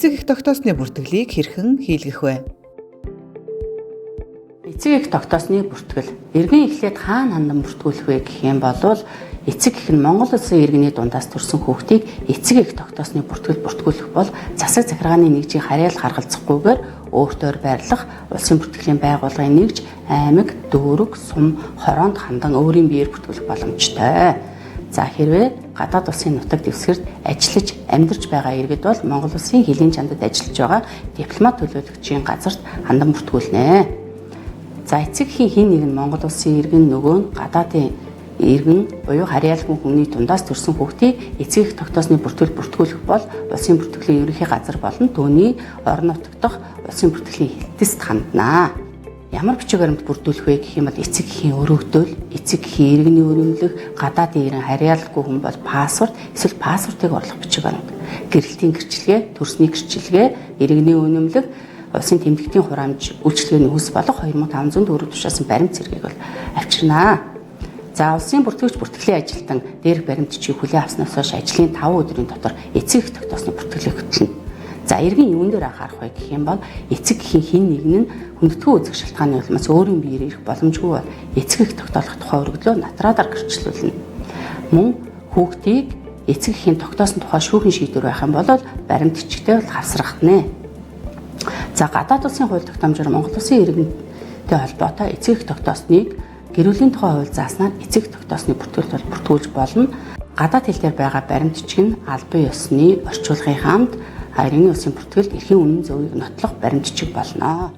эцэг эх тогтоосны бүртгэлийг хэрхэн хийлгэх вэ? Эцэг эх тогтоосны бүртгэл иргэн эхлээд хаана хандан бүртгүүлэх вэ гэх юм бол эцэг эх нь Монгол Улсын иргэний дундаас төрсэн хүүхдийг эцэг эх тогтоосны бүртгэл бүртгүүлэх бол засаг захиргааны нэгжийн харьяал харгалзахгүйгээр өөртөө байрлах улсын бүртгэлийн байгууллагын нэгж, аймаг, дүүрэг, сум, хороонд хандан өөрийн биеэр бүртгүүлэх боломжтой. За хэрвээ гадаад улсын нутаг дэвсгэрт ажиллаж амьдарч байгаа иргэд бол Монгол Улсын хилийн чандад ажиллаж байгаа дипломат төлөөлөгчийн газарт хандан бүртгүүлнэ. За эцэг эхийн хин нэг нь Монгол Улсын иргэн, нөгөө нь гадаадын иргэн буюу харьяалгүй хүний дундаас төрсэн хүүхдийг эцэг эх тогтоосны бүртгэл бүртгүүлэх бол улсын бүртгэлийн ерөнхий газар болон түүний орон нутаг дахь улсын бүртгэлийн хэлтэст ханднаа. Ямар бичиг баримт бүрдүүлэх вэ гэх юм бол эцэг эхийн өргөдөл, эцэг эхийн иргэний өрөмлөг, гадаадын иргэн харьяалгүй хүн бол паспорт, эсвэл паспортыг орлох бичиг баримт, гэрэлтийн гэрчлэгээ, төрсний гэрчлэгээ, иргэний үнэмлэг, улсын тэмдэгтийн хураамж үйлчлэгээний хүс болох 2500 төгрөг тушаасан баримт зэргийг бол авчирнаа. За улсын бүртгэгч бүртгэлийн ажилтан дээрх баримтчийг хүлээн авснаас хойш ажлын 5 өдрийн дотор эцэг эх тогтоосны бүртгэлийг хөтлөнө. За иргэн юун дээр анхаарах вэ гэх юм бол эцэг эхийн хин нэг нь хүндэтгэн үзэх шалтгааны улмаас өөрийн биеэр ирэх боломжгүй бол эцэг эх тогтоолох тухай өргөдлөө натраадаар гэрчлүүлнэ. Мөн хүүхдийг эцэг эхийн тогтоосон тухай шүүхийн шийдвэр байх юм бол баримтчигтэй хавсрахтнэ. За гадаад улсын хууль тогтоомжоор Монгол Улсын иргэнтэй холбоотой эцэг эх тогтоосныг гэрүүлийн тухай хууль зааснаар эцэг эх тогтоосны бүртгэлд бүртгүүлж болно. Гадаад хэл дээр байгаа баримтчиг нь албан ёсны орчуулгын хамт иргэний улсын бүртгэлд эрхийн үнэн зөвийг нотлох баримтчиг болно.